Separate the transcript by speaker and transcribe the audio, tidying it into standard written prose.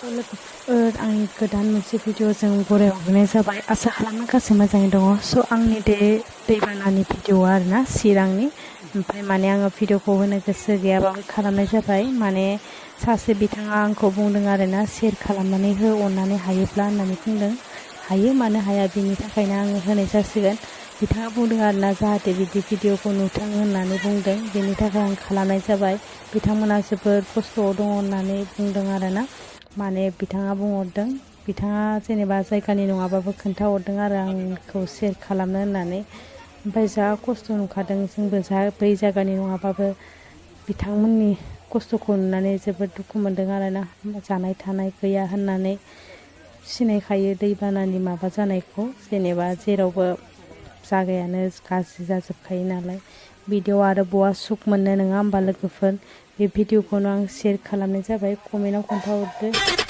Speaker 1: लोगोफोर आंनि गोदान मोनसे भिडिअ जों बरायहरनाय जाबाय आसा खालामो गासै मोजाङै दङ। स' आंनि दैबानानि भिडिअ आरोना चिरांनि ओमफ्राय माने आङो भिडिअखौ होनो गोसो गैयाबाबो खालामनाय जाबाय। माने सासे बिथाङा आंखौ बुंदों आरोना शेयार खालामनानै हो अननानै हायोब्ला होननानै बुंदों। हायो मानो हाया बेनि थाखायनो आङो होनाय जासिगोन। बिथाङा बुंदों आरोना जाहाथे बिदि भिडिअखौ नुथों होननानै बुंदों, बेनि थाखाय आं खालामनाय जाबाय। बिथांमोना जोबोद खस्थ'आव दङ होननानै बुंदों आरोना। माने बिथाङा बुंहरदों, बिथाङा जेनेबा जायगानि नङाबाबो खोन्थाहरदों आरो आंखौ शेयार खालामनो होननानै। ओमफ्राय जा खस्थ' नुखादों जोंबो बै जायगानि नङाबाबो बिथांमोननि खस्थ'खौ नुनानै जोबोद दुखु मोनदों आरोना। जानाय थानाय गैया होननानै सिनायखायो दैबानानि माबा जानायखौ, जेनेबा जेरावबो जागायानो गाज्रि जाजोबखायो नालाय। भिडिअ आरो बहा सुख मोननो नङा होमबा लोगोफोर। बे भिडिअखौनो आं शेयार खालामनाय जाबाय। कमेन्टआव खोन्थाहरदो।